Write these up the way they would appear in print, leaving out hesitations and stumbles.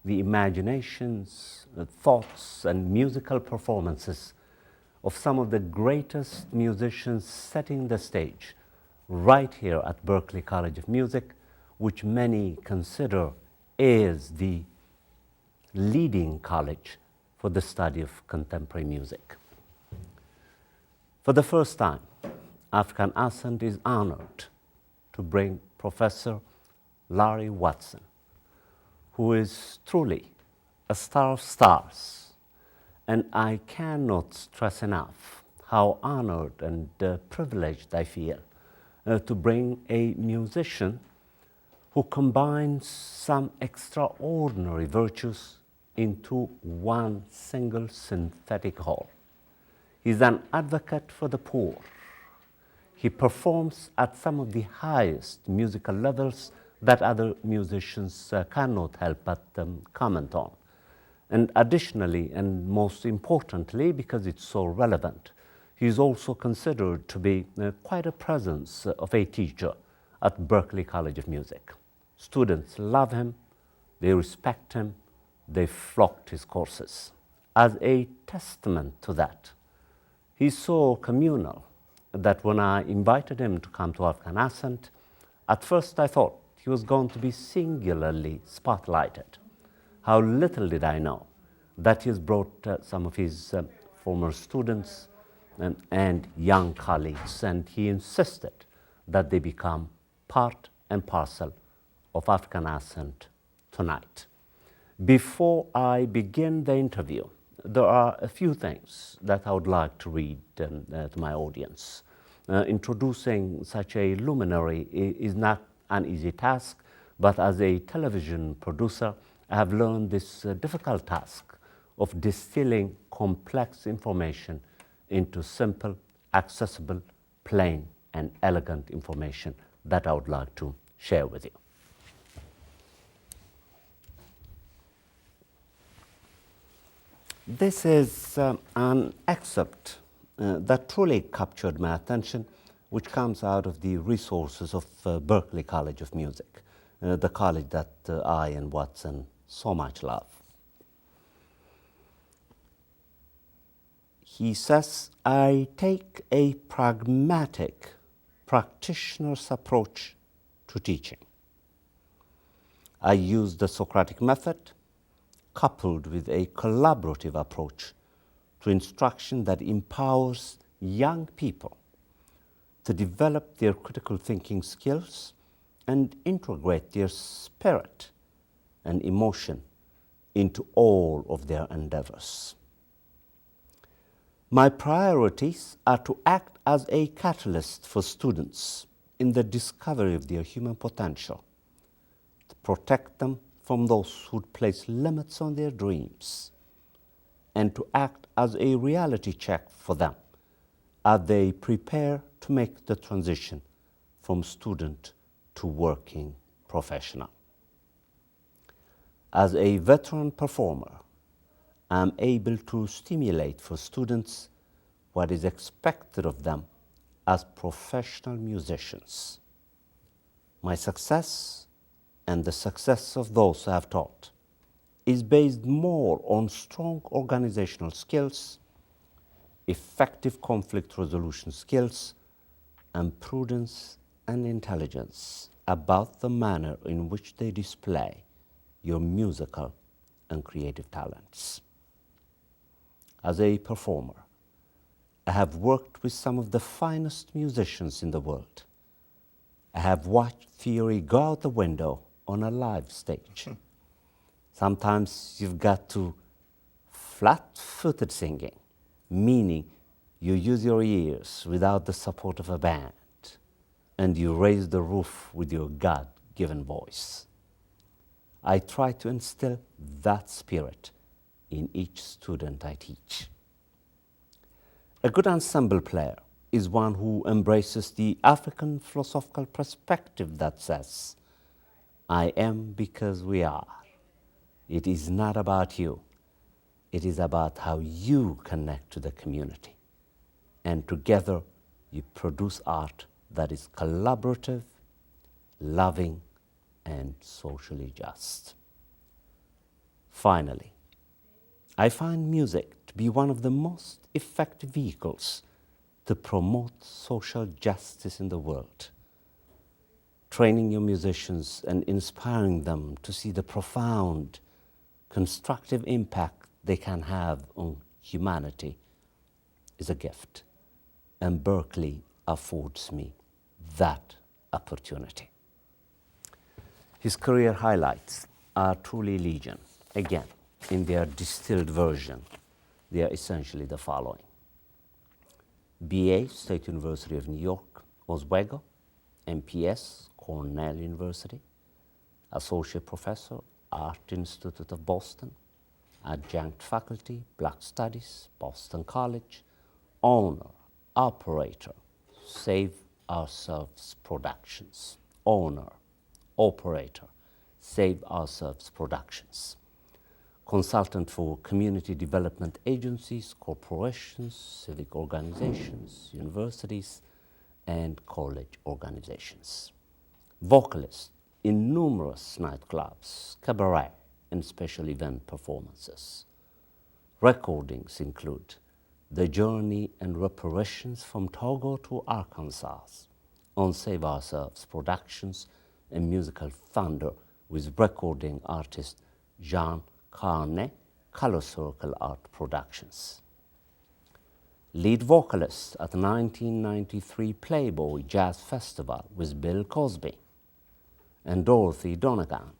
the imaginations, thoughts, and musical performances of some of the greatest musicians setting the stage right here at Berklee College of Music, which many consider is the leading college for the study of contemporary music. For the first time, African Ascent is honored to bring Professor Larry Watson, who is truly a star of stars. And I cannot stress enough how honored and privileged I feel to bring a musician who combines some extraordinary virtues into one single synthetic whole. He's an advocate for the poor. He performs at some of the highest musical levels that other musicians cannot help but comment on. And additionally, and most importantly, because it's so relevant, he is also considered to be quite a presence of a teacher at Berklee College of Music. Students love him, they respect him, they flock to his courses. As a testament to that, he's so communal that when I invited him to come to African Ascent, at first I thought he was going to be singularly spotlighted. How little did I know that he has brought some of his former students and young colleagues, and he insisted that they become part and parcel of African Ascent tonight. Before I begin the interview, there are a few things that I would like to read to my audience. Introducing such a luminary is not an easy task, but as a television producer, I have learned this difficult task of distilling complex information into simple, accessible, plain, and elegant information that I would like to share with you. This is an excerpt that truly captured my attention, which comes out of the resources of Berklee College of Music, the college that I and Watson so much love. He says, I take a pragmatic, practitioner's approach to teaching. I use the Socratic method coupled with a collaborative approach to instruction that empowers young people to develop their critical thinking skills and integrate their spirit and emotion into all of their endeavors. My priorities are to act as a catalyst for students in the discovery of their human potential, to protect them from those who place limits on their dreams, and to act as a reality check for them as they prepare to make the transition from student to working professional. As a veteran performer, I am able to stimulate for students what is expected of them as professional musicians. My success and the success of those I have taught is based more on strong organizational skills, effective conflict resolution skills, and prudence and intelligence about the manner in which they display your musical and creative talents. As a performer, I have worked with some of the finest musicians in the world. I have watched theory go out the window on a live stage. Sometimes you've got to flat-footed singing, meaning you use your ears without the support of a band, and you raise the roof with your God-given voice. I try to instill that spirit in each student I teach. A good ensemble player is one who embraces the African philosophical perspective that says, I am because we are. It is not about you. It is about how you connect to the community. And together, you produce art that is collaborative, loving, and socially just. Finally, I find music to be one of the most effective vehicles to promote social justice in the world. Training your musicians and inspiring them to see the profound, constructive impact they can have on humanity is a gift, and Berkeley affords me that opportunity. His career highlights are truly legion. Again, in their distilled version, they are essentially the following: BA, State University of New York, Oswego; MPS, Cornell University; Associate Professor, Art Institute of Boston; Adjunct Faculty, Black Studies, Boston College; Owner, Operator, Save Ourselves Productions; Owner, Operator, Save Ourselves Productions; Consultant for community development agencies, corporations, civic organizations, universities, and college organizations. Vocalist in numerous nightclubs, cabaret, and special event performances. Recordings include The Journey and Reparations from Togo to Arkansas on Save Ourselves Productions and Musical Thunder with recording artist Jean Carnet, Color Circle Art Productions. Lead vocalist at the 1993 Playboy Jazz Festival with Bill Cosby and Dorothy Donegan.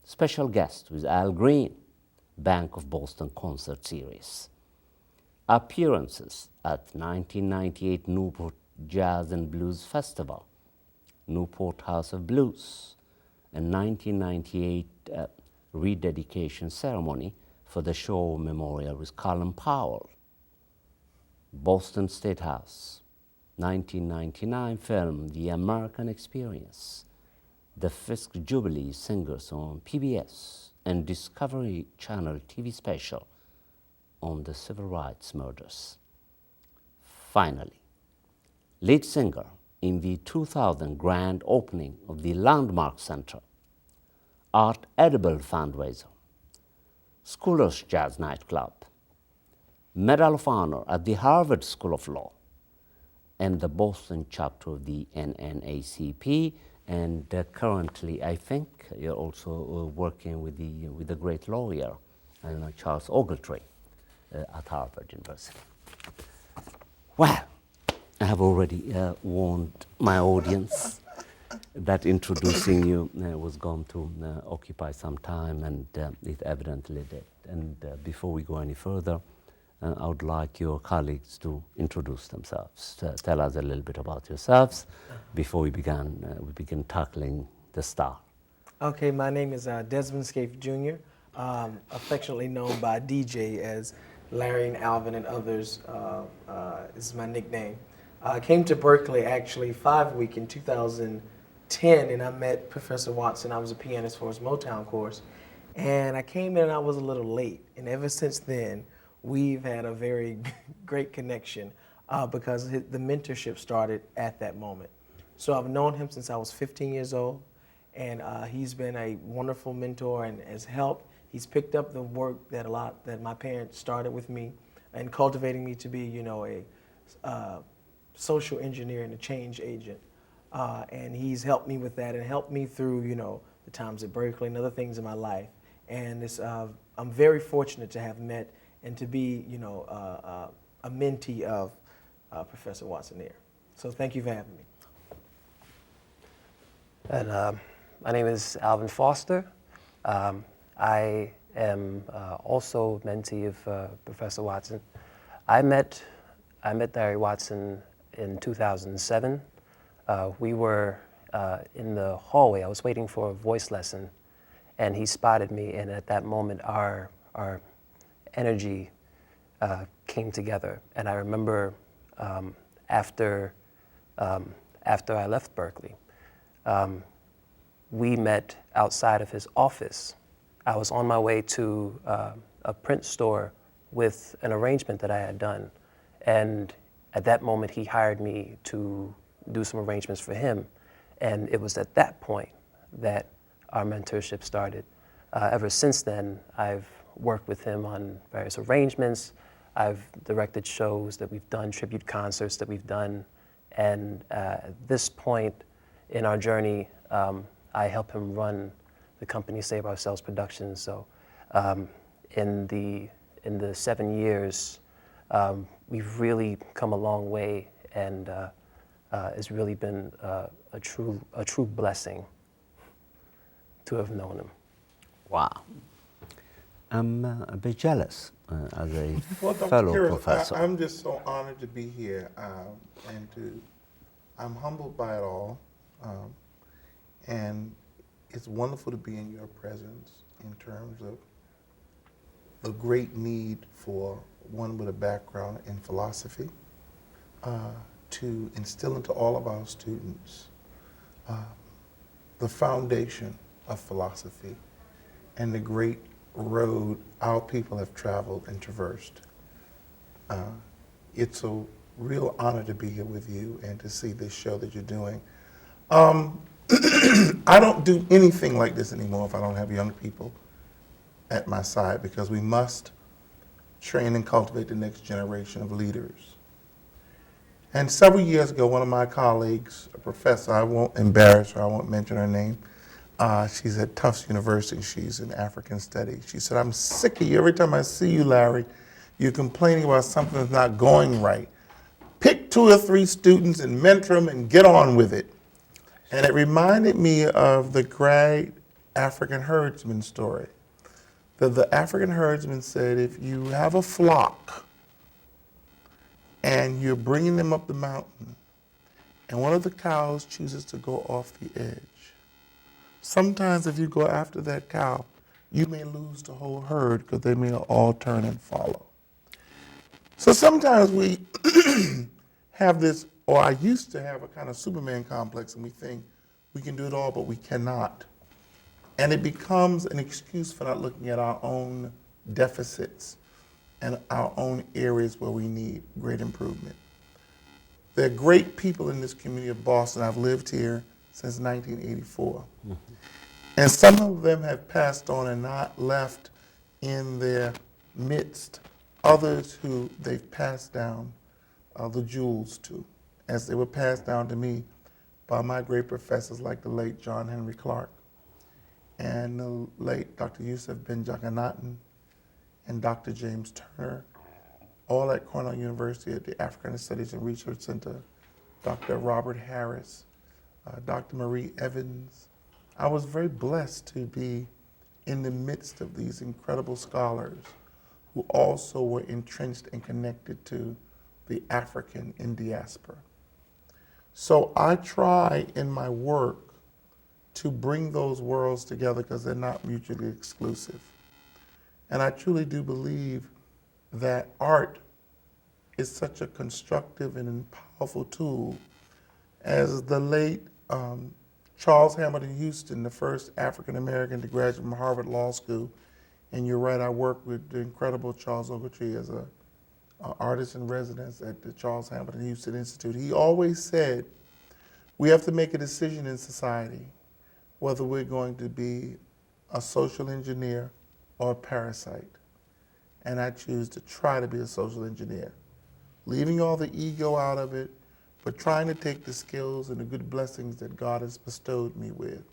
Special guest with Al Green, Bank of Boston Concert Series. Appearances at 1998 Newport Jazz and Blues Festival, Newport House of Blues, and 1998 rededication ceremony for the Shaw Memorial with Colin Powell. Boston State House, 1999 film The American Experience, the Fisk Jubilee Singers on PBS, and Discovery Channel TV special on the civil rights murders. Finally, lead singer in the 2000 grand opening of the Landmark Center, Art Edible fundraiser, Schoolers Jazz Nightclub, Medal of Honor at the Harvard School of Law, and the Boston chapter of the NNACP. And currently, I think you're also working with the great lawyer, Charles Ogletree, at Harvard University. Well, I have already warned my audience that introducing you was going to occupy some time, and it evidently did. And before we go any further, I would like your colleagues to introduce themselves. Tell us a little bit about yourselves before we begin tackling the star. Okay, my name is Desmond Scaife Jr., affectionately known by DJ as Larry and Alvin and others. This is my nickname. I came to Berkeley actually 5 week in 2010, and I met Professor Watson. I was a pianist for his Motown course, and I came in and I was a little late, and ever since then, we've had a very great connection because the mentorship started at that moment. So I've known him since I was 15 years old, and he's been a wonderful mentor and has helped. He's picked up the work that my parents started with me, and cultivating me to be, a social engineer and a change agent. And he's helped me with that and helped me through, the times at Berkeley and other things in my life. And I'm very fortunate to have met and to be, a mentee of Professor Watson here. So thank you for having me. And my name is Alvin Foster. I am also mentee of Professor Watson. I met Larry Watson in 2007. We were in the hallway. I was waiting for a voice lesson, and he spotted me. And at that moment, our energy came together. And I remember after I left Berkeley, we met outside of his office. I was on my way to a print store with an arrangement that I had done. And at that moment, he hired me to do some arrangements for him. And it was at that point that our mentorship started. ever since then, I've worked with him on various arrangements. I've directed shows that we've done, tribute concerts that we've done, and at this point in our journey, I help him run the company Save Ourselves Productions. So in the 7 years, we've really come a long way, and it's really been a true blessing to have known him. Wow. I'm a bit jealous as a Well, Dr. fellow Kiris, professor. I'm just so honored to be here, I'm humbled by it all, and it's wonderful to be in your presence in terms of the great need for one with a background in philosophy to instill into all of our students the foundation of philosophy and the great road our people have traveled and traversed. It's a real honor to be here with you and to see this show that you're doing. I don't do anything like this anymore if I don't have young people at my side, because we must train and cultivate the next generation of leaders. And several years ago, one of my colleagues, a professor, I won't embarrass her, I won't mention her name, she's at Tufts University, she's in African studies. She said, "I'm sick of you. Every time I see you, Larry, you're complaining about something that's not going right. Pick 2 or 3 students and mentor them and get on with it." And it reminded me of the great African herdsman story. That the African herdsman said, if you have a flock and you're bringing them up the mountain, and one of the cows chooses to go off the edge, sometimes if you go after that cow, you may lose the whole herd because they may all turn and follow. So sometimes we have this, or I used to have a kind of Superman complex, and we think we can do it all, but we cannot. And it becomes an excuse for not looking at our own deficits and our own areas where we need great improvement. There are great people in this community of Boston. I've lived here since 1984. Mm-hmm. And some of them have passed on and not left in their midst others who they've passed down the jewels to, as they were passed down to me by my great professors like the late John Henry Clark and the late Dr. Yusuf Ben Jagannathan and Dr. James Turner, all at Cornell University at the African Studies and Research Center, Dr. Robert Harris, Dr. Marie Evans. I was very blessed to be in the midst of these incredible scholars who also were entrenched and connected to the African in diaspora. So I try in my work to bring those worlds together because they're not mutually exclusive. And I truly do believe that art is such a constructive and powerful tool. As the late Charles Hamilton Houston, the first African American to graduate from Harvard Law School, and you're right, I work with the incredible Charles Ogletree as an artist in residence at the Charles Hamilton Houston Institute. He always said, we have to make a decision in society whether we're going to be a social engineer or a parasite. And I choose to try to be a social engineer, leaving all the ego out of it, but trying to take the skills and the good blessings that God has bestowed me with.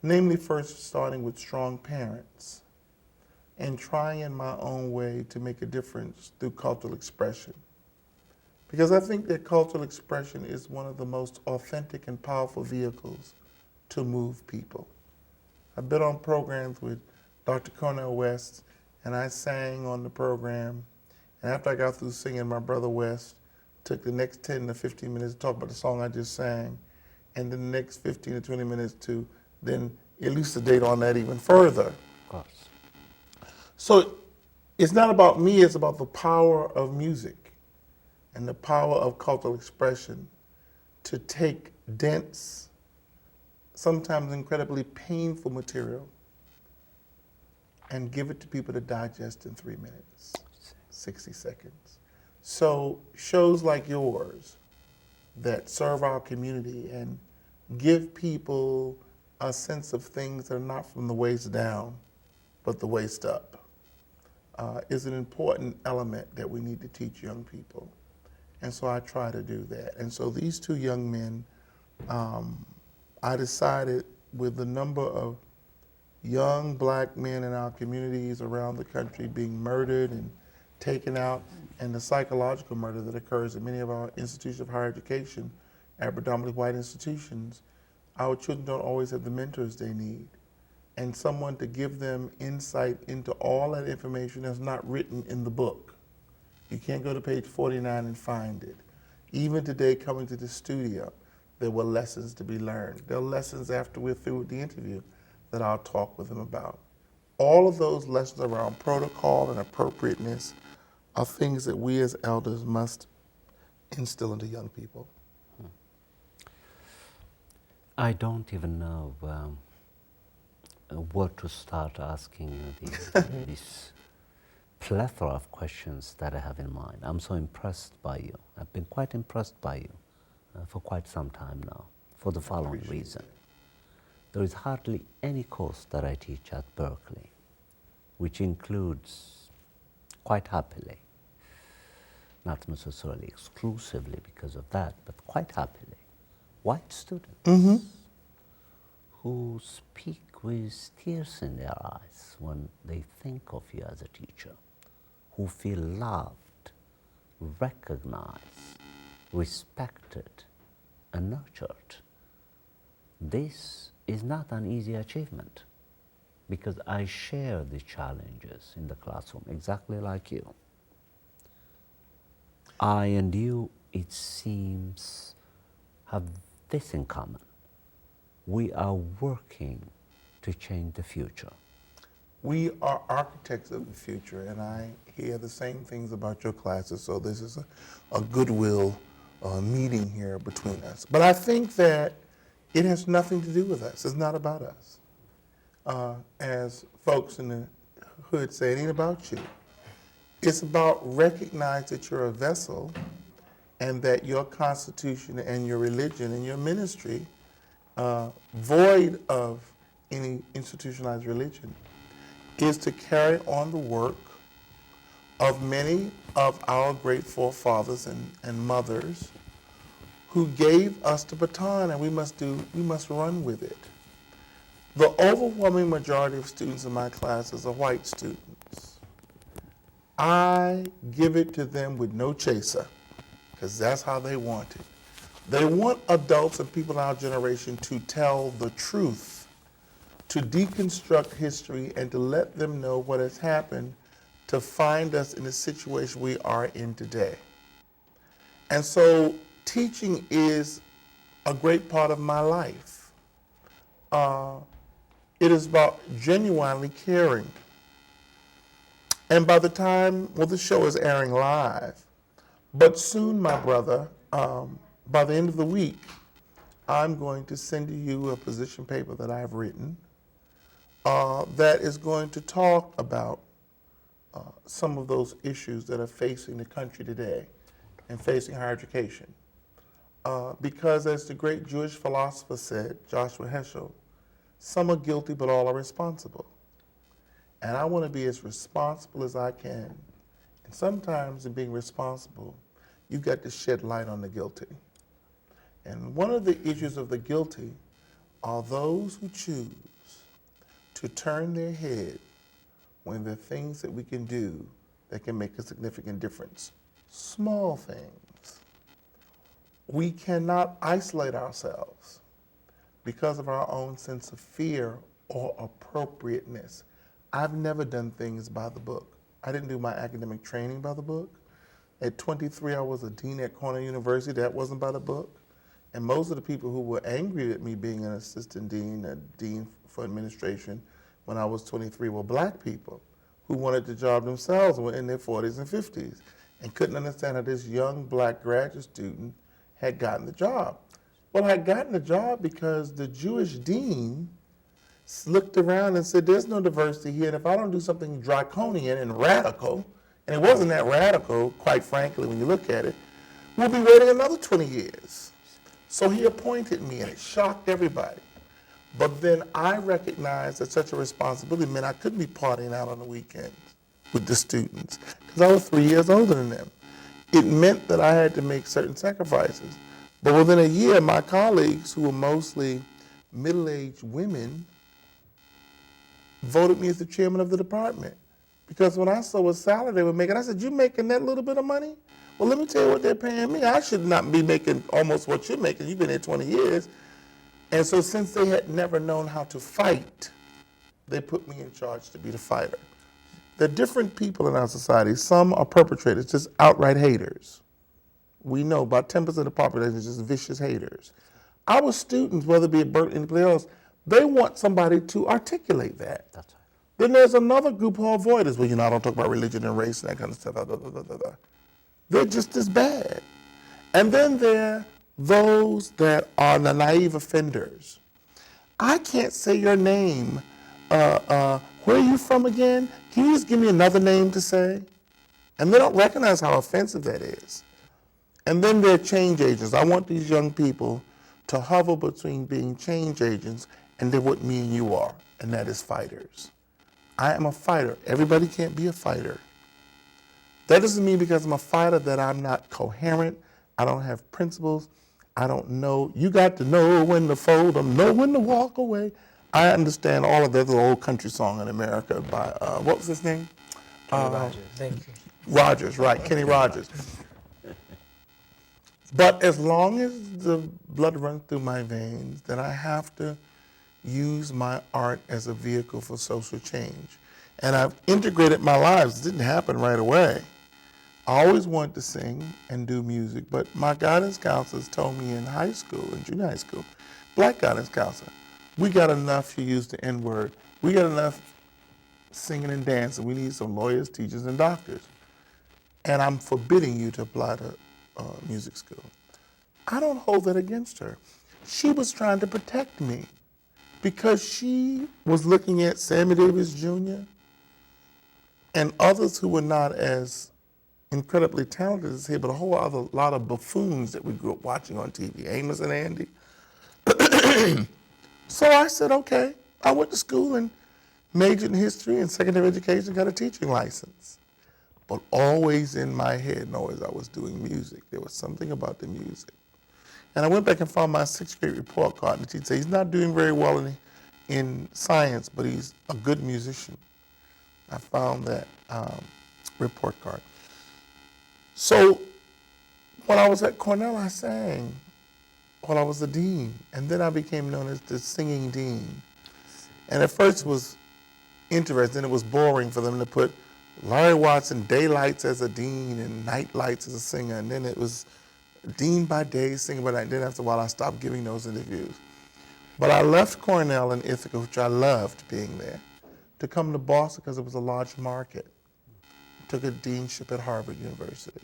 Namely, first starting with strong parents and trying in my own way to make a difference through cultural expression. Because I think that cultural expression is one of the most authentic and powerful vehicles to move people. I've been on programs with Dr. Cornel West, and I sang on the program, and after I got through singing, my brother West took the next 10 to 15 minutes to talk about the song I just sang, and then the next 15 to 20 minutes to then elucidate on that even further. Of course. So it's not about me, it's about the power of music and the power of cultural expression to take dense, sometimes incredibly painful material and give it to people to digest in 3 minutes, 60 seconds. So shows like yours that serve our community and give people a sense of things that are not from the waist down, but the waist up, is an important element that we need to teach young people. And so I try to do that. And so these two young men, I decided with the number of young black men in our communities around the country being murdered and taken out, and the psychological murder that occurs in many of our institutions of higher education at predominantly white institutions, our children don't always have the mentors they need. And someone to give them insight into all that information that's not written in the book. You can't go to page 49 and find it. Even today, coming to the studio, there were lessons to be learned. There are lessons after we're through with the interview that I'll talk with them about. All of those lessons around protocol and appropriateness are things that we as elders must instill into young people. I don't even know where to start asking you these plethora of questions that I have in mind. I'm so impressed by you. I've been quite impressed by you for quite some time now, for the following reason. There is hardly any course that I teach at Berkeley which includes, quite happily, not necessarily exclusively because of that, but quite happily, white students who speak with tears in their eyes when they think of you as a teacher, who feel loved, recognized, respected, and nurtured. This is not an easy achievement because I share the challenges in the classroom exactly like you. I and you, it seems, have this in common. We are working to change the future. We are architects of the future, and I hear the same things about your classes, so this is a goodwill meeting here between us. But I think that it has nothing to do with us. It's not about us. As folks in the hood say, it ain't about you. It's about recognize that you're a vessel and that your constitution and your religion and your ministry, void of any institutionalized religion, is to carry on the work of many of our great forefathers and mothers who gave us the baton, and we must run with it. The overwhelming majority of students in my classes are white students. I give it to them with no chaser, because that's how they want it. They want adults and people in our generation to tell the truth, to deconstruct history, and to let them know what has happened to find us in the situation we are in today. And so teaching is a great part of my life. It is about genuinely caring. And by the time, well, the show is airing live, but soon, my brother, by the end of the week, I'm going to send you a position paper that I've written that is going to talk about some of those issues that are facing the country today and facing higher education. Because as the great Jewish philosopher said, Joshua Heschel, some are guilty, but all are responsible. And I want to be as responsible as I can. And sometimes in being responsible, you've got to shed light on the guilty. And one of the issues of the guilty are those who choose to turn their head when there are things that we can do that can make a significant difference. Small things. We cannot isolate ourselves because of our own sense of fear or appropriateness. I've never done things by the book. I didn't do my academic training by the book. At 23, I was a dean at Cornell University. That wasn't by the book. And most of the people who were angry at me being an assistant dean, a dean for administration, when I was 23 were black people who wanted the job themselves and were in their 40s and 50s and couldn't understand how this young black graduate student had gotten the job. Well, I had gotten the job because the Jewish dean looked around and said, there's no diversity here, and if I don't do something draconian and radical, and it wasn't that radical, quite frankly, when you look at it, we'll be waiting another 20 years. So he appointed me, and it shocked everybody. But then I recognized that such a responsibility meant I couldn't be partying out on the weekends with the students because I was 3 years older than them. It meant that I had to make certain sacrifices. But within a year, my colleagues, who were mostly middle-aged women, voted me as the chairman of the department. Because when I saw what salary they were making, I said, "You making that little bit of money? Well, let me tell you what they're paying me. I should not be making almost what you're making. You've been here 20 years. And so since they had never known how to fight, they put me in charge to be the fighter. There are different people in our society. Some are perpetrators, just outright haters. We know about 10% of the population is just vicious haters. Our students, whether it be at Berkeley or anywhere else, they want somebody to articulate that. That's right. Then there's another group who avoiders. Well, I don't talk about religion and race and that kind of stuff. They're just as bad. And then there are those that are the naive offenders. I can't say your name. Where are you from again? Can you just give me another name to say? And they don't recognize how offensive that is. And then there are change agents. I want these young people to hover between being change agents and then what me and you are, and that is fighters. I am a fighter. Everybody can't be a fighter. That doesn't mean because I'm a fighter that I'm not coherent. I don't have principles. I don't know. You got to know when to fold them, know when to walk away. I understand all of that. There's an old country song in America by, what was his name? Kenny Rogers. Thank you. Rogers, right, Kenny Rogers. But as long as the blood runs through my veins, then I have to use my art as a vehicle for social change. And I've integrated my lives. It didn't happen right away. I always wanted to sing and do music, but my guidance counselors told me in high school, in junior high school, black guidance counselor, we got enough, you use the N-word, we got enough singing and dancing, we need some lawyers, teachers, and doctors. And I'm forbidding you to apply to music school. I don't hold that against her. She was trying to protect me because she was looking at Sammy Davis Jr. and others who were not as incredibly talented as he, but a whole other lot of buffoons that we grew up watching on TV, Amos and Andy. So I said, okay. I went to school and majored in history and secondary education, got a teaching license. But always in my head, and always I was doing music. There was something about the music. And I went back and found my 6th grade report card, and the teacher said, he's not doing very well in science, but he's a good musician. I found that report card. So when I was at Cornell, I sang while I was the dean, and then I became known as the singing dean. And at first it was interesting, it was boring for them to put Larry Watson daylights as a dean and night lights as a singer, and then it was dean by day, singer by night. Then after a while I stopped giving those interviews. But I left Cornell in Ithaca, which I loved being there, to come to Boston because it was a large market. Took a deanship at Harvard University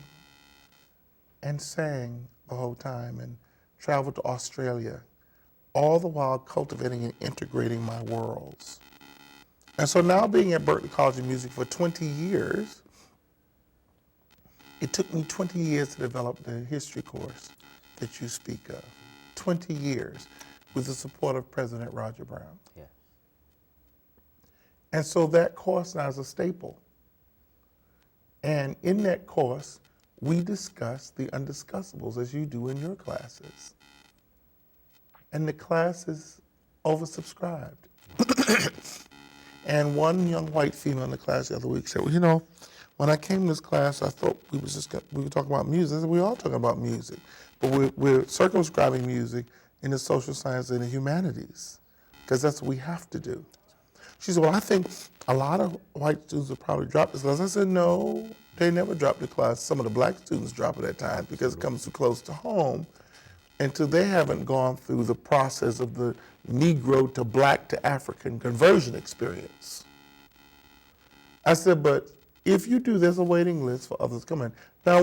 and sang the whole time and traveled to Australia, all the while cultivating and integrating my worlds. And so now being at Berklee College of Music for 20 years, it took me 20 years to develop the history course that you speak of. 20 years with the support of President Roger Brown. Yeah. And so that course now is a staple. And in that course, we discuss the undiscussables as you do in your classes. And the class is oversubscribed. And one young white female in the class the other week said, well, when I came to this class, I thought we were talking about music. I said, we're all talking about music, but we're circumscribing music in the social sciences and the humanities, because that's what we have to do. She said, well, I think a lot of white students will probably drop this class. I said, no, they never drop the class. Some of the black students drop it at times because it comes too close to home until they haven't gone through the process of the Negro to black to African conversion experience. I said, but if you do, there's a waiting list for others coming. Now,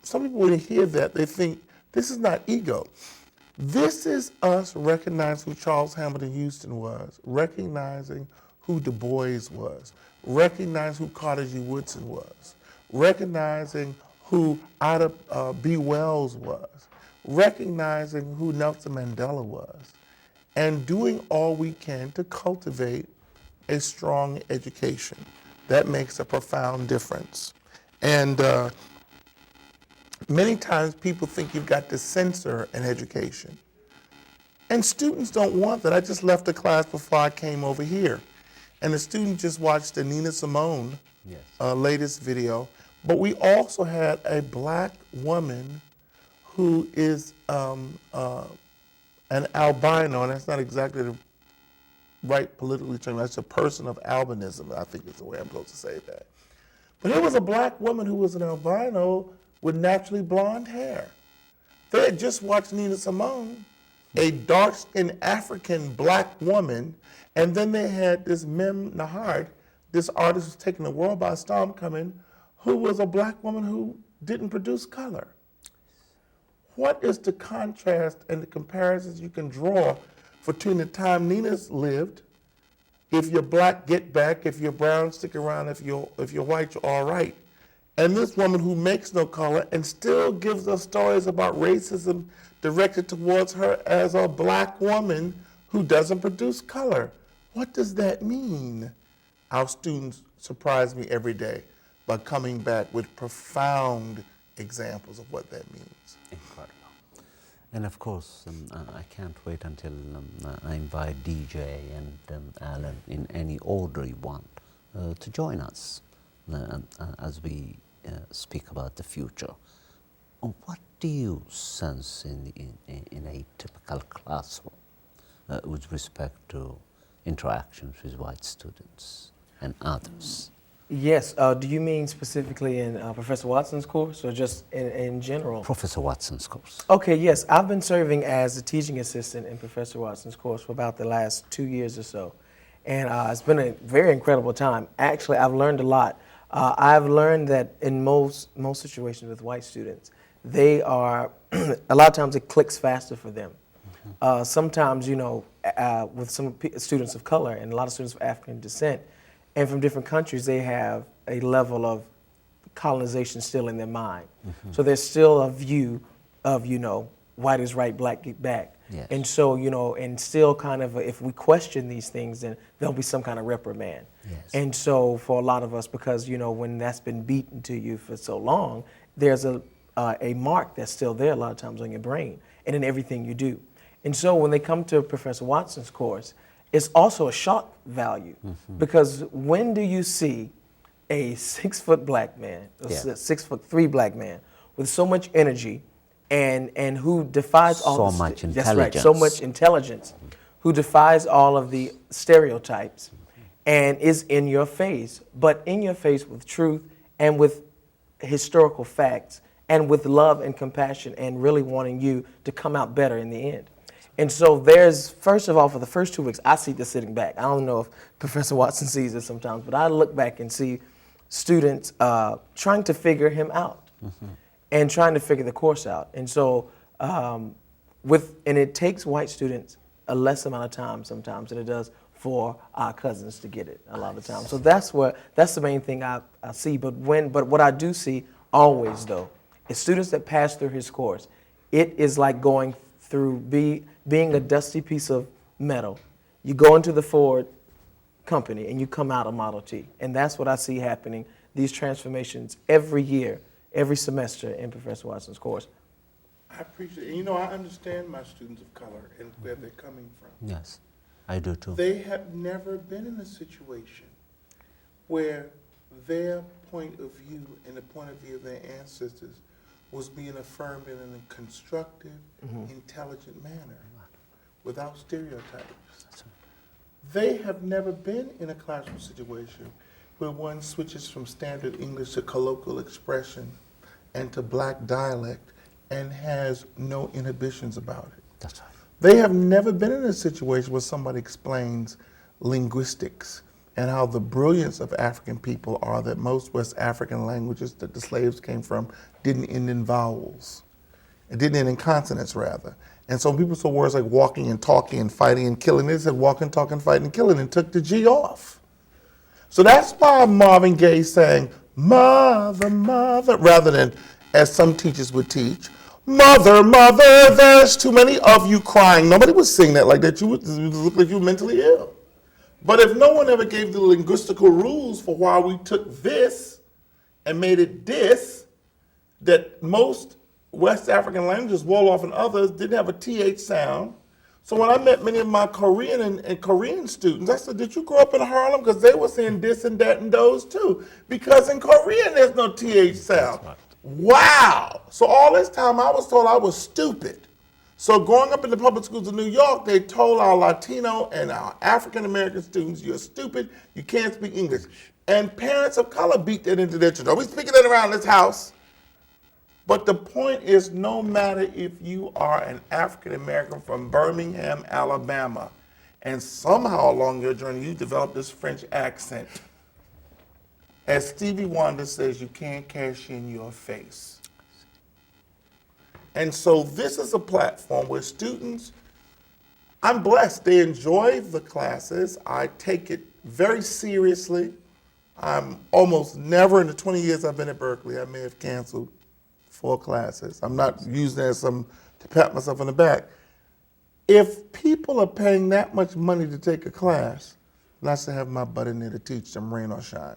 some people when they hear that, they think this is not ego. This is us recognizing who Charles Hamilton Houston was, recognizing who Du Bois was, recognizing who Carter G. Woodson was, recognizing who Ida B. Wells was, recognizing who Nelson Mandela was, and doing all we can to cultivate a strong education. That makes a profound difference. And many times people think you've got to censor an education. And students don't want that. I just left a class before I came over here. And the student just watched the Nina Simone Yes. latest video. But we also had a black woman who is an albino, and that's not exactly the right politically term. That's a person of albinism, I think is the way I'm supposed to say that. But here was a black woman who was an albino with naturally blonde hair. They had just watched Nina Simone, a dark-skinned African black woman, and then they had this Mem Nahard, this artist who's taking the world by storm, coming, who was a black woman who didn't produce color. What is the contrast and the comparisons you can draw between the time Nina's lived? If you're black, get back. If you're brown, stick around. If you're white, you're all right. And this woman who makes no color and still gives us stories about racism directed towards her as a black woman who doesn't produce color. What does that mean? Our students surprise me every day by coming back with profound examples of what that means. Incredible. And of course, I can't wait until I invite DJ and Alan in any order you want to join us as we speak about the future. What do you sense in a typical classroom with respect to interactions with white students and others? Yes. Do you mean specifically in Professor Watson's course or just in general? Professor Watson's course. Okay, yes. I've been serving as a teaching assistant in Professor Watson's course for about the last 2 years or so. And it's been a very incredible time. Actually, I've learned a lot. I've learned that in most situations with white students, they are, a lot of times it clicks faster for them. Sometimes, you know, with some students of color and a lot of students of African descent and from different countries, they have a level of colonization still in their mind. So there's still a view of, you know, white is right, black get back. Yes. And so, you know, and still kind of, if we question these things, then there'll be some kind of reprimand. Yes. And so for a lot of us, because, you know, when that's been beaten to you for so long, there's a mark that's still there a lot of times on your brain and in everything you do. And so when they come to Professor Watson's course, it's also a shock value, because when do you see a 6 foot black man, a 6'3" black man with so much energy and who defies all So much that's right, intelligence. so much intelligence, who defies all of the stereotypes and is in your face, but in your face with truth and with historical facts and with love and compassion and really wanting you to come out better in the end. And so there's, first of all, for the first 2 weeks, I see this sitting back. I don't know if Professor Watson sees it sometimes, but I look back and see students trying to figure him out and trying to figure the course out. And so, and it takes white students a less amount of time sometimes than it does for our cousins to get it a lot of times. So that's the main thing I see. But what I do see always though, is students that pass through his course, it is like going through being a dusty piece of metal. You go into the Ford company and you come out a Model T. And that's what I see happening, these transformations every year, every semester in Professor Watson's course. I appreciate it. You know, I understand my students of color and where they're coming from. Yes, I do too. They have never been in a situation where their point of view and the point of view of their ancestors was being affirmed in a constructive, intelligent manner, without stereotypes. They have never been in a classroom situation where one switches from standard English to colloquial expression and to black dialect and has no inhibitions about it. That's right. They have never been in a situation where somebody explains linguistics and how the brilliance of African people are that most West African languages that the slaves came from didn't end in vowels. It didn't end in consonants, rather. And so people saw words like walking and talking and fighting and killing. They said walking, talking, fighting, and killing, and took the G off. So that's why Marvin Gaye sang, "Mother, mother," rather than, as some teachers would teach, Mother, mother, there's too many of you crying. Nobody would sing that like that. You would look like you were mentally ill. But if no one ever gave the linguistical rules for why we took this and made it this, that most West African languages, Wolof and others, didn't have a TH sound. So when I met many of my Korean and Korean students, I said, did you grow up in Harlem? Because they were saying this and that and those too. Because in Korean, there's no TH sound. Right. Wow. So all this time I was told I was stupid. So growing up in the public schools of New York, they told our Latino and our African American students, you're stupid, you can't speak English. And parents of color beat that into their children. We're speaking that around this house. But the point is, no matter if you are an African American from Birmingham, Alabama, and somehow along your journey you develop this French accent, as Stevie Wonder says, you can't cash in your face. And so this is a platform where students, I'm blessed, they enjoy the classes. I take it very seriously. I'm almost never, in the 20 years I've been at Berkeley, I may have canceled 4 classes. I'm not using that as some to pat myself on the back. If people are paying that much money to take a class, then I should have my butt in there to teach them, rain or shine.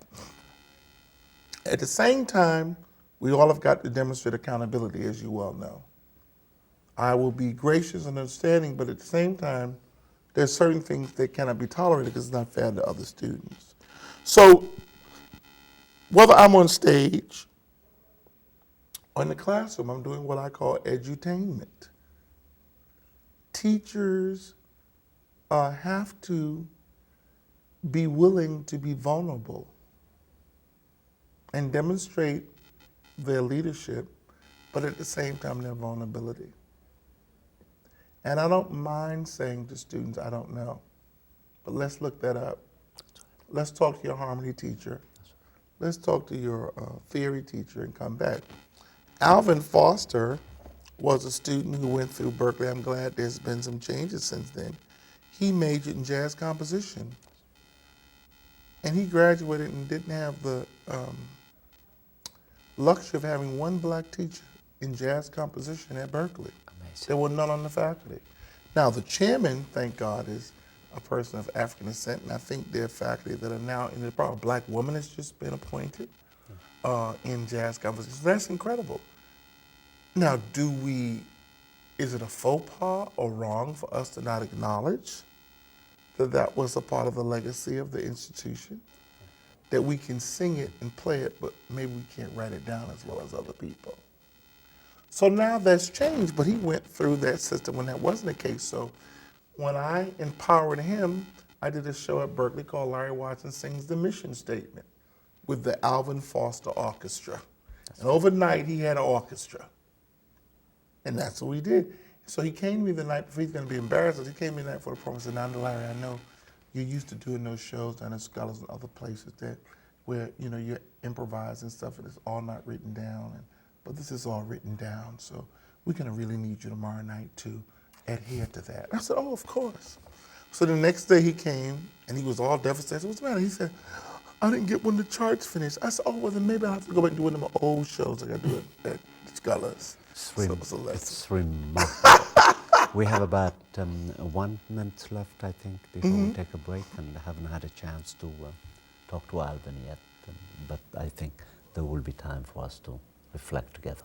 At the same time, we all have got to demonstrate accountability, as you well know. I will be gracious and understanding, but at the same time, there's certain things that cannot be tolerated because it's not fair to other students. So, whether I'm on stage or in the classroom, I'm doing what I call edutainment. Teachers have to be willing to be vulnerable and demonstrate their leadership, but at the same time, their vulnerability. And I don't mind saying to students, I don't know, but let's look that up. Let's talk to your harmony teacher. Let's talk to your theory teacher and come back. Alvin Foster was a student who went through Berkeley. I'm glad there's been some changes since then. He majored in jazz composition. And he graduated and didn't have the luxury of having one black teacher in jazz composition at Berkeley. Amazing. There were none on the faculty. Now, the chairman, thank God, is a person of African descent, and I think there are faculty that are now in the program. A black woman has just been appointed in jazz composition. So that's incredible. Now, is it a faux pas or wrong for us to not acknowledge that that was a part of the legacy of the institution? That we can sing it and play it, but maybe we can't write it down as well as other people. So now that's changed, but he went through that system when that wasn't the case. So when I empowered him, I did a show at Berkeley called Larry Watson Sings the Mission Statement with the Alvin Foster Orchestra. And overnight, he had an orchestra. And that's what we did. So he came to me the night before. He's going to be embarrassed. He came to me the night before the program and said, now, Larry, I know you're used to doing those shows down at Scholars and other places where you improvise and stuff, and it's all not written down. But this is all written down, so we're going to really need you tomorrow night to adhere to that. I said, oh, of course. So the next day he came, and he was all devastated. I said, what's the matter? He said, I didn't get one of the charts finished. I said, oh, well, then maybe I'll have to go back and do one of my old shows like I do at Scholars. It's remarkable. We have about 1 minute left, I think, before we take a break, and I haven't had a chance to talk to Alvin yet. But I think there will be time for us to reflect together.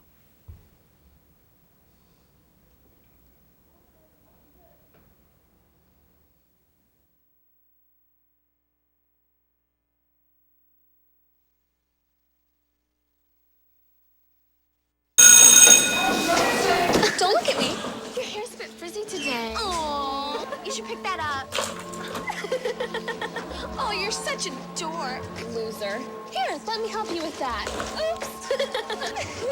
Don't look at me. Your hair's a bit frizzy today. Oh, you should pick that up. Oh, you're such a dork. Loser. Here, let me help you with that. Oops.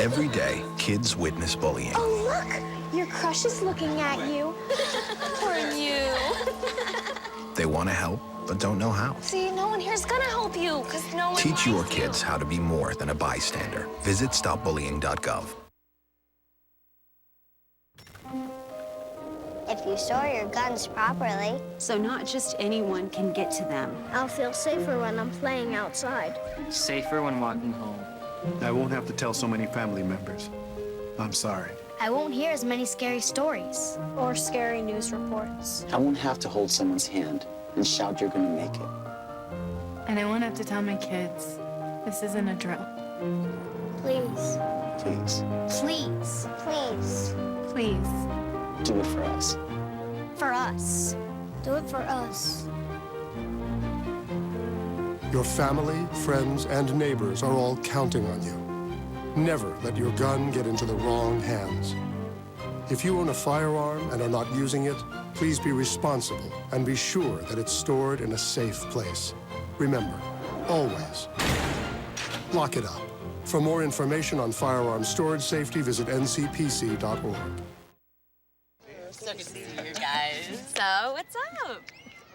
Every day, kids witness bullying. Oh, look. Your crush is looking at you. Poor you. They want to help, but don't know how. See, no one here's gonna help you, because no one Teach your likes you. kids how to be more than a bystander. Visit stopbullying.gov. If you store your guns properly, So not just anyone can get to them. I'll feel safer when I'm playing outside. Safer when walking home. I won't have to tell so many family members. I'm sorry. I won't hear as many scary stories. Or scary news reports. I won't have to hold someone's hand and shout you're gonna make it. And I won't have to tell my kids this isn't a drill. Please. Please, Please. Please. Please. do it for us. For us. Do it for us. Your family, friends, and neighbors are all counting on you. Never let your gun get into the wrong hands. If you own a firearm and are not using it, please be responsible and be sure that it's stored in a safe place. Remember, always, lock it up. For more information on firearm storage safety, visit ncpc.org. So good to see you guys. So, what's up?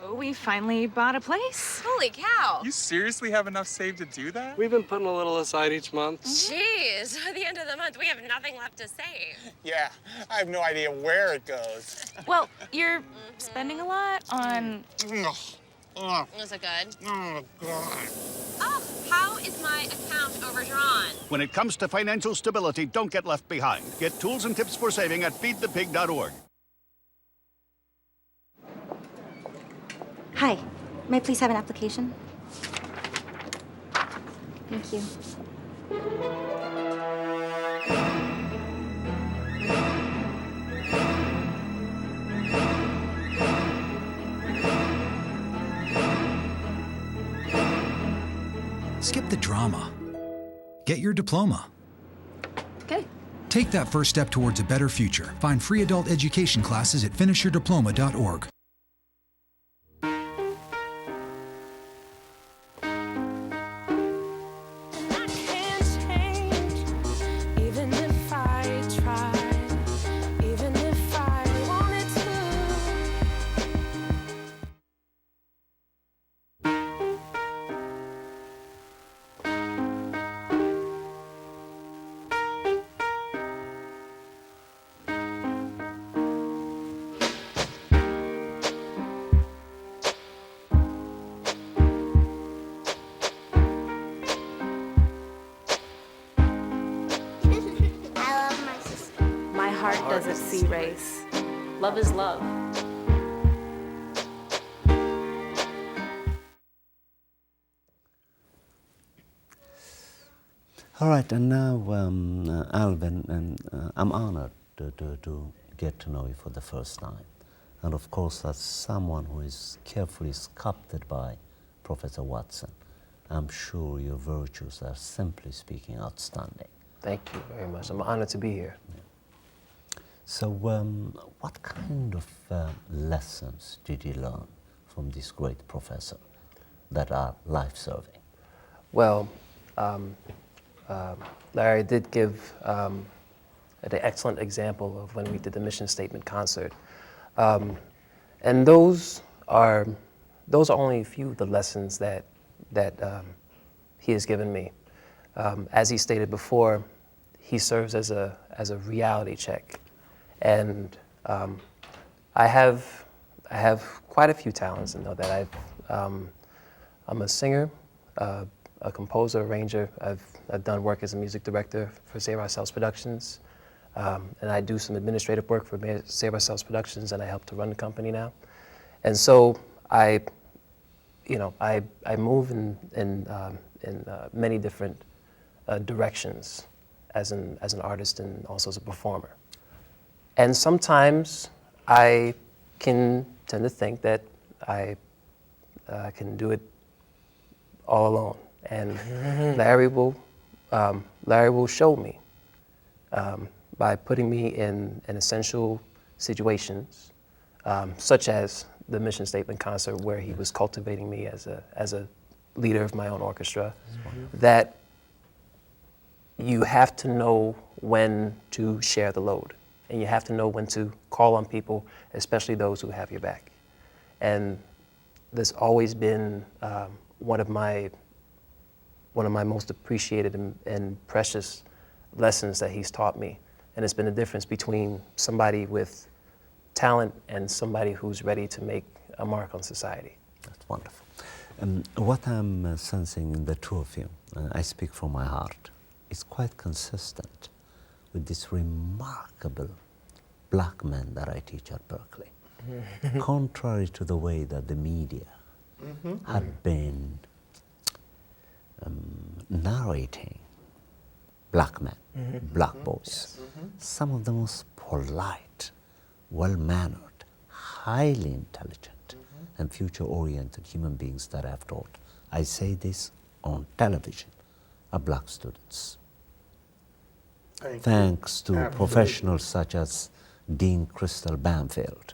Oh, we finally bought a place. Holy cow. You seriously have enough saved to do that? We've been putting a little aside each month. Jeez, at the end of the month, we have nothing left to save. Yeah, I have no idea where it goes. Well, you're spending a lot on... Is it good? Oh, God. Oh, how is my account overdrawn? When it comes to financial stability, don't get left behind. Get tools and tips for saving at feedthepig.org. Hi. May I please have an application? Thank you. Skip the drama. Get your diploma. Okay. Take that first step towards a better future. Find free adult education classes at finishyourdiploma.org. Doesn't see race. Love is love. All right, and now, Alvin, and I'm honored to get to know you for the first time. And of course, as someone who is carefully sculpted by Professor Watson, I'm sure your virtues are, simply speaking, outstanding. Thank you very much. I'm honored to be here. Yeah. So, what kind of lessons did you learn from this great professor that are life-serving? Well, Larry did give an excellent example of when we did the mission statement concert. And those are only a few of the lessons that he has given me. As he stated before, he serves as a reality check. And I have quite a few talents, and know that I'm a singer, a composer, arranger. I've done work as a music director for Save Ourselves Productions, and I do some administrative work for Save Ourselves Productions, and I help to run the company now. And so I move in many different directions as an artist and also as a performer. And sometimes I can tend to think that I can do it all alone. And Larry will show me by putting me in essential situations, such as the mission statement concert, where he was cultivating me as a leader of my own orchestra, that you have to know when to share the load. And you have to know when to call on people, especially those who have your back. And there's always been one of my most appreciated and precious lessons that he's taught me. And it's been the difference between somebody with talent and somebody who's ready to make a mark on society. That's wonderful. What I'm sensing in the two of you, I speak from my heart, is quite consistent. with this remarkable black man that I teach at Berkeley. Contrary to the way that the media had been narrating black men, black boys, some of the most polite, well-mannered, highly intelligent, and future-oriented human beings that I've taught. I say this on television, are black students. Thanks to professionals such as Dean Crystal Banfield.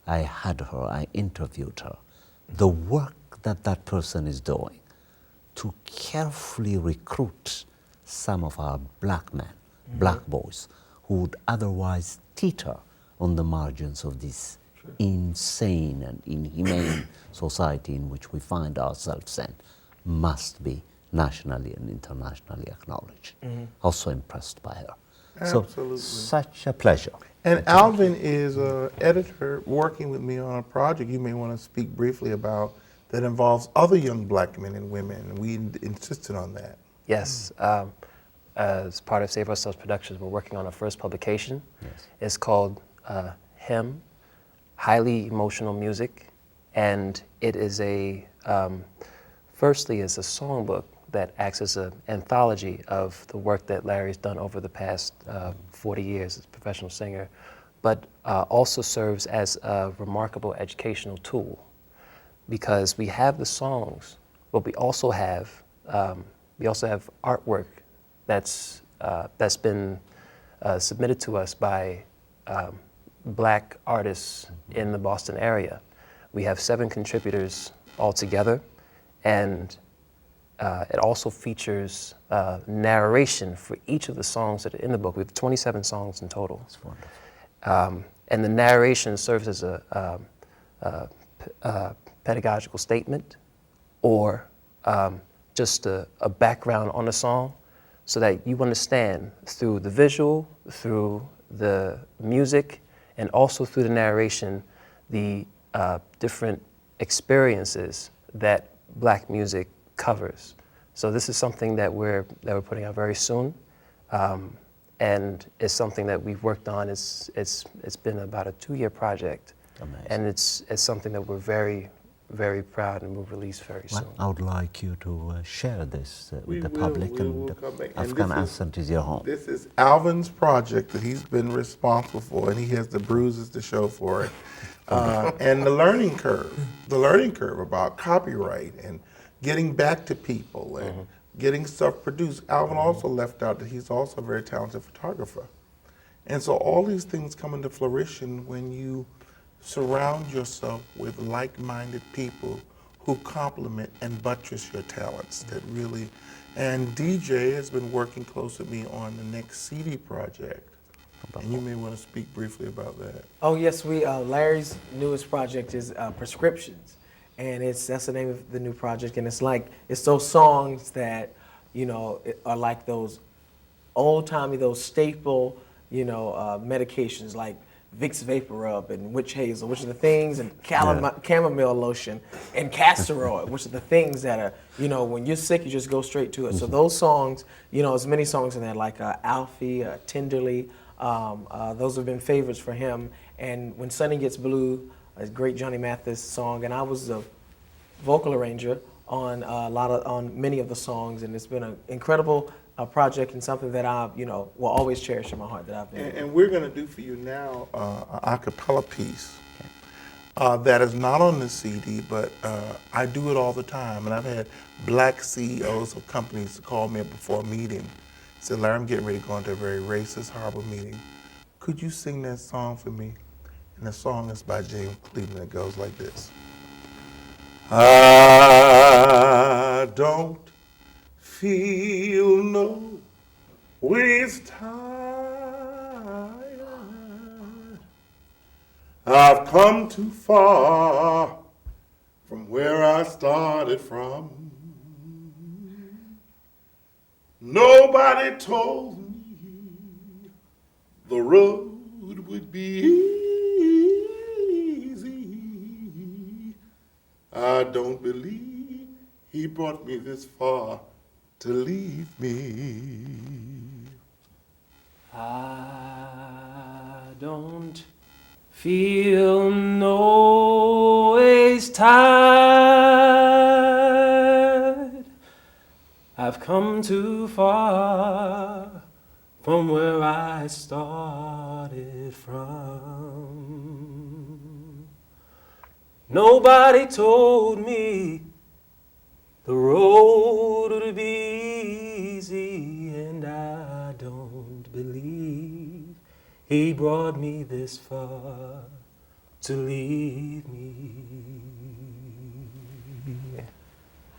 I had her, I interviewed her. The work that that person is doing to carefully recruit some of our black men, black boys, who would otherwise teeter on the margins of this insane and inhumane society in which we find ourselves in, must be nationally and internationally acknowledged. Also impressed by her. Absolutely. So, such a pleasure. And Alvin is an editor working with me on a project you may want to speak briefly about that involves other young black men and women, and we insisted on that. Yes. As part of Save Ourselves Productions, we're working on our first publication. Yes. It's called Hymn, Highly Emotional Music, and it is a, firstly, it's a songbook that acts as an anthology of the work that Larry's done over the past 40 years as a professional singer, but also serves as a remarkable educational tool, because we have the songs, but we also have artwork that's been submitted to us by black artists in the Boston area. We have 7 contributors altogether, and it also features narration for each of the songs that are in the book. We have 27 songs in total. That's wonderful. And the narration serves as a pedagogical statement, or just a background on the song, so that you understand through the visual, through the music, and also through the narration, the different experiences that black music covers. So this is something that we're putting out very soon, and it's something that we've worked on. It's been about a 2-year project. Amazing. And it's something that we're very, very proud, and we'll release very soon. I would like you to share this with the will, public, we and will come back. And African this is- Ascent is your home. This is Alvin's project that he's been responsible for, and he has the bruises to show for it. And the learning curve about copyright and getting back to people and getting stuff produced. Alvin also left out that he's also a very talented photographer. And so all these things come into fruition when you surround yourself with like-minded people who complement and buttress your talents. That really, and DJ has been working close with me on the next CD project. And you may want to speak briefly about that. Oh yes, Larry's newest project is Prescriptions, and that's the name of the new project. And it's those songs that are like those old-timey, those staple medications like Vicks Vapor Rub and Witch Hazel, which are the things, and chamomile lotion and castor oil, which are the things that are, when you're sick, you just go straight to it. So those songs, there's many songs in there like Alfie, Tenderly. Those have been favorites for him. And When Sunny Gets Blue, a great Johnny Mathis song, and I was the vocal arranger on many of the songs, and it's been an incredible project and something that I, will always cherish in my heart that I've been. And we're going to do for you now an a cappella piece that is not on the CD, but I do it all the time. And I've had black CEOs of companies call me before a meeting, said, Larry, I'm getting ready to go into a very racist, horrible meeting. Could you sing that song for me? And the song is by James Cleveland. It goes like this. I don't feel no waste time. I've come too far from where I started from. Nobody told me the road would be easy. I don't believe he brought me this far to leave me. I don't feel no ways tired. I've come too far from where I started from. Nobody told me the road would be easy, and I don't believe he brought me this far to leave me.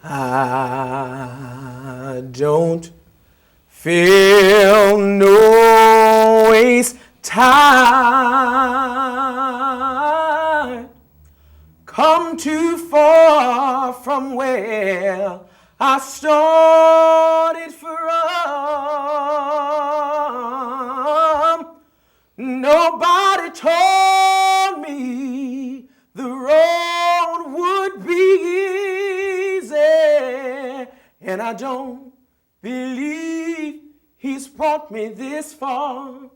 I don't feel no ways tired. Come too far from where I started from. Nobody told me the road would be easy, and I don't believe he's brought me this far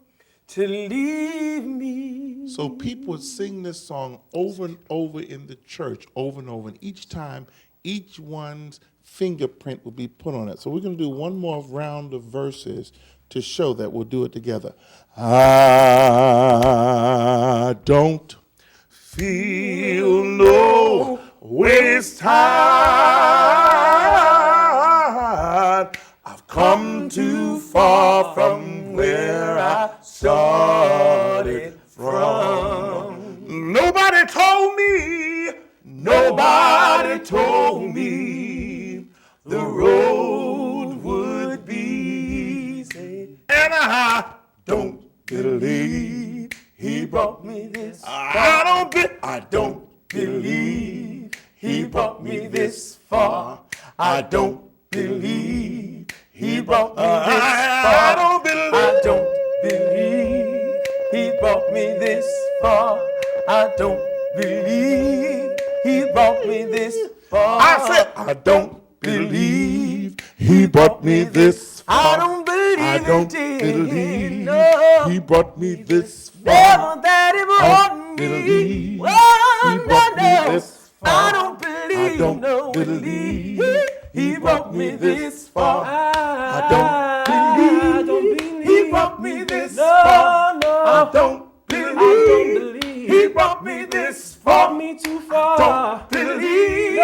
to leave me. So people would sing this song over and over in the church, over and over, and each time, each one's fingerprint will be put on it. So we're going to do one more round of verses to show that. We'll do it together. I don't feel no waste tired. I've come too far from where I started from. Nobody told me the road would be easy, and I don't believe he brought me this far. I don't believe he brought me this far. I don't believe he brought me this far. I don't believe he brought me this far. I don't believe he brought me this far. I said I don't believe he brought me this far. I don't believe he brought me this far. Never that he brought me. He brought me this far. I don't believe he brought me this far. I don't believe he brought me this far. I don't believe he brought me this far. Me too far. I don't believe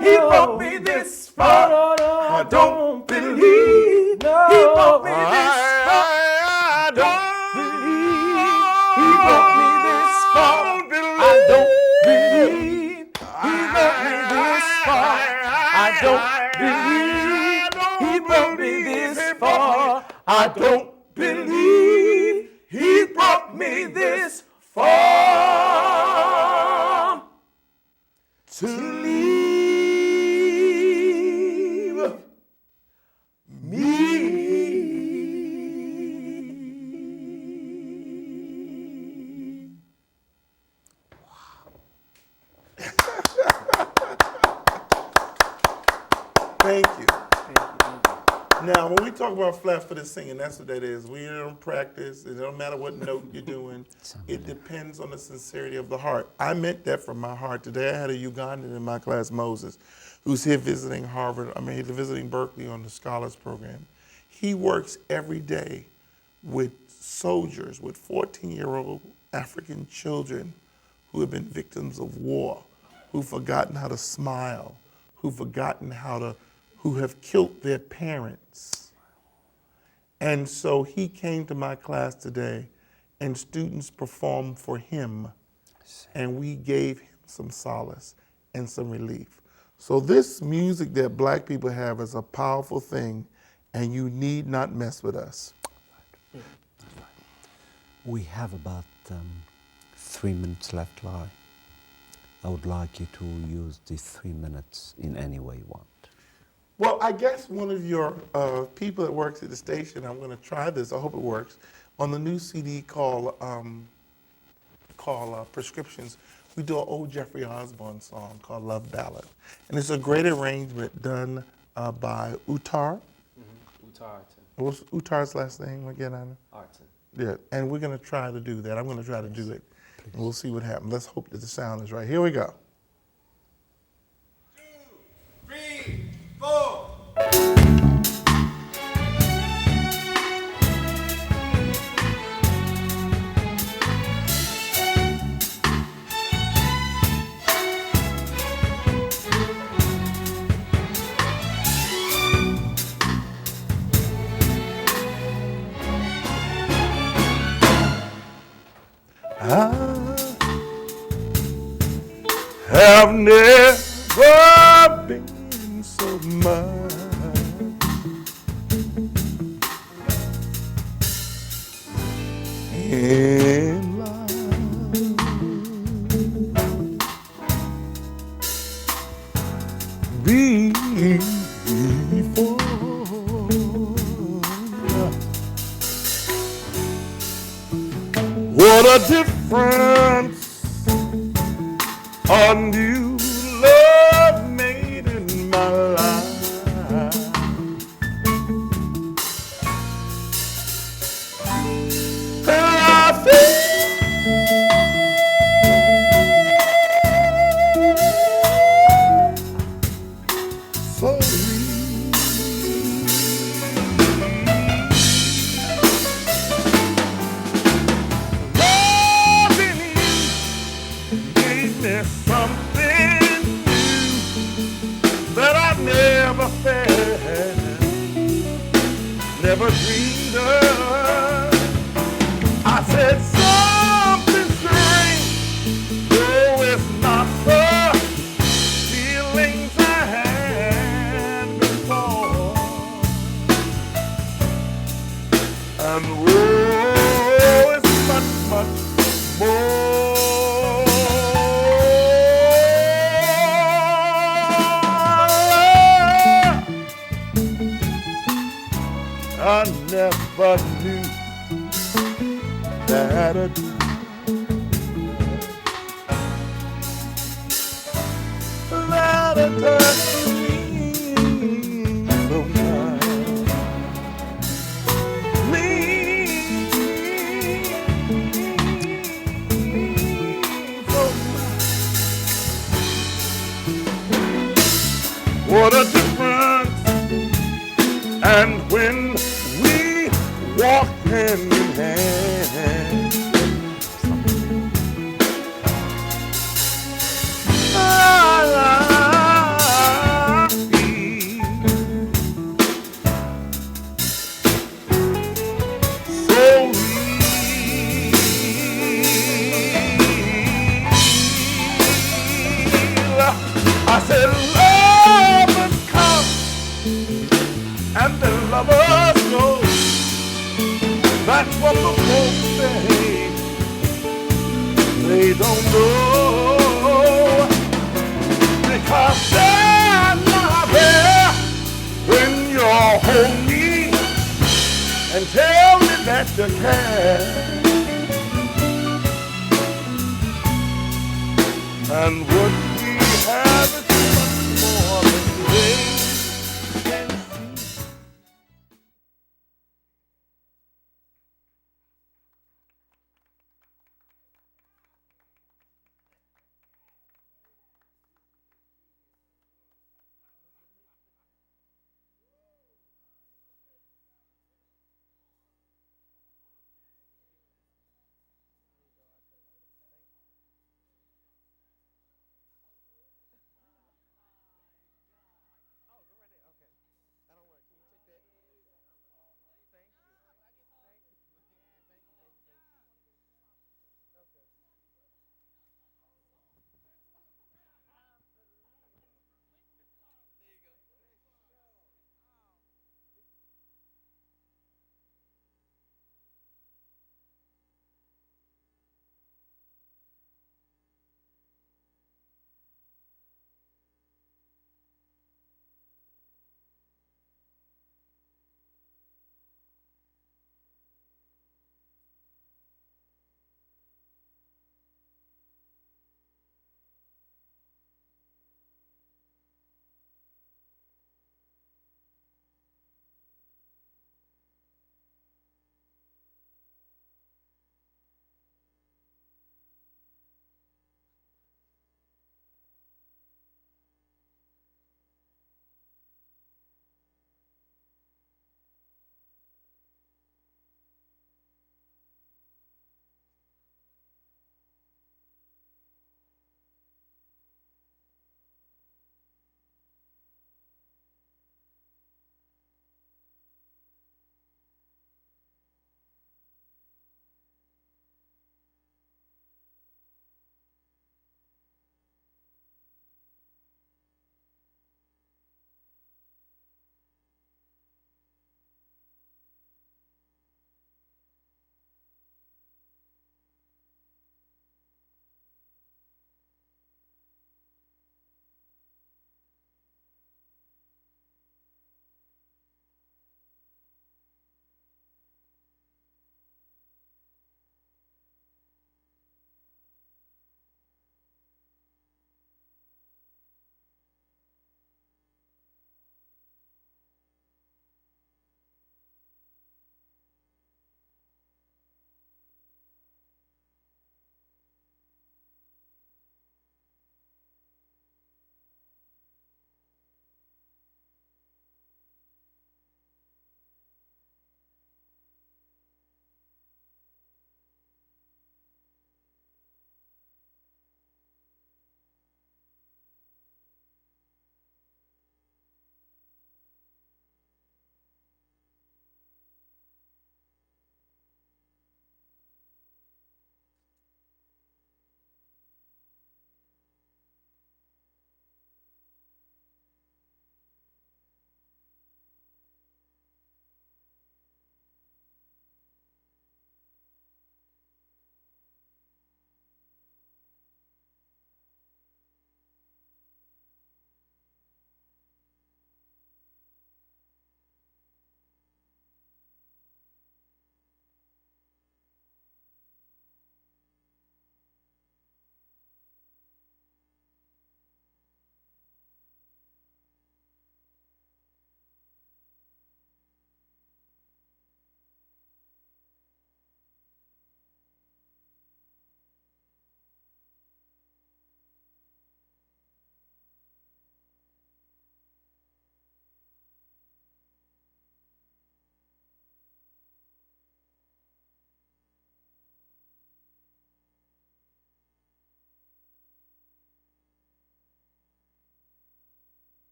he brought me this far. I don't believe he brought me this far. I don't believe he brought me this far. I don't believe he brought me this far. I don't believe he brought me this far. I don't believe he brought me this far to leave me. Thank you. Now, when we talk about flat-footed singing, that's what that is. We don't practice. It don't matter what note you're doing. It depends on the sincerity of the heart. I meant that from my heart. Today, I had a Ugandan in my class, Moses, who's here visiting he's visiting Berkeley on the Scholars Program. He works every day with soldiers, with 14-year-old African children who have been victims of war, who've forgotten how to smile, who have killed their parents. And so he came to my class today, and students performed for him, and we gave him some solace and some relief. So this music that black people have is a powerful thing, and you need not mess with us. We have about 3 minutes left, Larry. I would like you to use these 3 minutes in any way you want. Well, I guess one of your people that works at the station, I'm going to try this, I hope it works, on the new CD called Prescriptions, we do an old Jeffrey Osborne song called Love Ballad. And it's a great arrangement done by Uttar. Uttar. What's Uttar's last name again, Anna? Arton. Yeah, and we're going to try to do that. I'm going to try to do it. And we'll see what happens. Let's hope that the sound is right. Here we go. 2, 3, 4. I have never been so much in love before. What a difference a new love made in my life. And I feel so real. Loving you gave me something new that I never felt, never dreamed of. I said something strange, though it's not the feelings I had before. And oh, it's much, much more. I never knew that a touch means so much. What a difference. And when we walk hand in hand, I feel so real. I said love has come and the lovers go. That's what the folks say. They don't know, because they're not there when you hold me and tell me that you care. And what we have